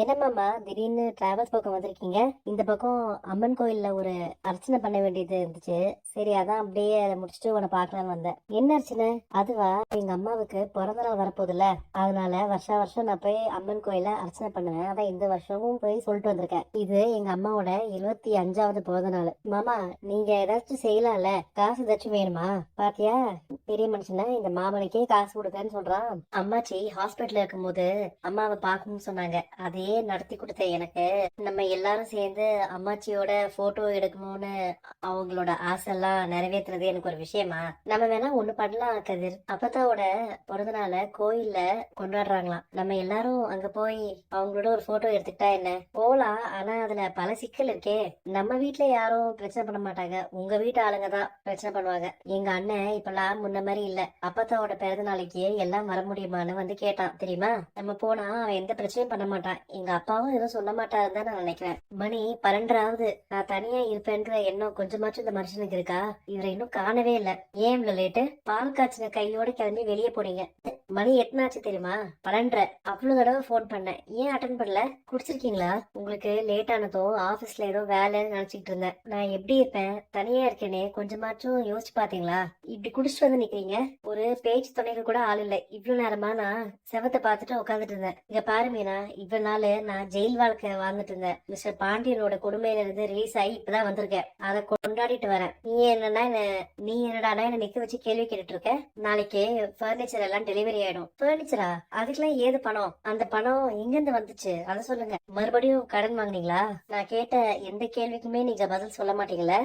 என்னமாமா திடீர்னு டிராவல்ஸ் பக்கம் வந்திருக்கீங்க? இந்த பக்கம் அம்மன் கோயில்ல ஒரு அர்ச்சனை பண்ண வேண்டியது இருந்துச்சு. சரி, அதான் அப்படியே அதை முடிச்சுட்டு உன்னை பார்க்கலான்னு வந்தேன். என்ன அர்ச்சனை? அதுவா, எங்க அம்மாவுக்கு பிறந்த நாள் வரப்போகுதுல்ல, அதனால வருஷம் வருஷம் நான் போய் அம்மன் கோயில அர்ச்சனை பண்ணுவேன். அதான் இந்த வருஷமும் போய் சொல்லிட்டு வந்திருக்கேன். இது எங்க அம்மாவோட 75வது பிறந்த நாள். மாமா, நீங்க ஏதாச்சும் செய்யலாம்ல? காசு ஏதாச்சும் வேணுமா? பாத்தியா, பெரிய மனுஷன இந்த மாமனுக்கே காசு கொடுக்கன்னு சொல்றான். அம்மாச்சி ஹாஸ்பிட்டல்ல இருக்கும்போது அம்மாவை பார்க்கணும்னு சொன்னாங்க. அதையே நடத்தி கொடுத்த எனக்கு நம்ம எல்லாரும் சேர்ந்து அம்மாச்சியோட போட்டோ எடுக்கணும்னு அவங்களோட ஆசை எல்லாம் நிறைவேற்றுறது எனக்கு ஒரு விஷயமா? நம்ம வேணா ஒண்ணு பண்ணலாம் கதிர். அப்பத்தாவோட பிறந்த நாள கோயில்ல கொண்டாடுறாங்களாம். நம்ம எல்லாரும் அங்க போய் அவங்களோட ஒரு போட்டோ எடுத்துக்கிட்டா என்ன? போலாம், ஆனா அதுல பல சிக்கல் இருக்கே. நம்ம வீட்டுல யாரும் பிரச்சனை பண்ண மாட்டாங்க, உங்க வீட்டு ஆளுங்க தான் பிரச்சனை பண்ணுவாங்க. எங்க அண்ணன் இப்பெல்லாம் முன்ன மாதிரி இல்ல. அப்பத்தாவோட பிறந்த நாளைக்கு எல்லாம் வர முடியுமான்னு வந்து கேட்டான் தெரியுமா? நம்ம போனா அவன் எந்த பிரச்சனையும் பண்ண மாட்டான். எங்க அப்பாவும் எதுவும் சொல்ல மாட்டாருன்னு தான் நான் நினைக்கிறேன். மணி 12வது. நான் தனியா இருப்பேன்ற எண்ணம் கொஞ்சமாச்சும் இந்த மனுஷனுக்கு இருக்கா? இவரை இன்னும் காணவே இல்ல. ஏன் இவ்வளவு லேட்டு? பால் காய்ச்சின கையோட கிளம்பி வெளியே போனீங்க. மணி எத்தனாச்சு தெரியுமா? 12. அவ்வளவு தடவை போன் பண்ணேன், ஏன் அட்டன் பண்ணல? குடிச்சிருக்கீங்களா? உங்களுக்கு லேட் ஆனதும் ஆபீஸ்ல ஏதோ வேலைன்னு நினைச்சிட்டு இருந்தேன். நான் எப்படி இருப்பேன், தனியா இருக்கேனே, கொஞ்சமாச்சும் யோசிச்சு பாத்தீங்களா? இப்படி குடிச்சிட்டு வந்து நிக்கிறீங்க. ஒரு பேச்சு துணைக்கு கூட ஆள் இல்ல. இவ்வளவு நேரமா நான் செவத்தை பார்த்துட்டு உட்காந்துட்டு இருந்தேன். இங்க பாரு மீனா, இவ்வளவு நாள் நான் ஜெயில் வாழ்க்கை வாழ்ந்துட்டு இருந்தேன். மிஸ்டர் பாண்டியனோட கொடுமையில இருந்து ரிலீஸ் ஆகி இப்பதான் வந்திருக்கேன். அதை கொண்டாடிட்டு வரேன். நீ என்னடா என்ன நிக்க வச்சு கேள்வி கேட்டுட்டு இருக்க? நாளைக்கு பர்னிச்சர் எல்லாம் டெலிவரி ஆயிடும். பர்னிச்சரா? அதுக்கெல்லாம் ஏது பணம்? அந்த பணம் எங்க இருந்து வந்துச்சு அதை சொல்லுங்க. மறுபடியும் கடன் வாங்குனீங்களா? நான் கேட்ட எந்த கேள்விக்குமே நீங்க பதில் சொல்ல மாட்டீங்களா?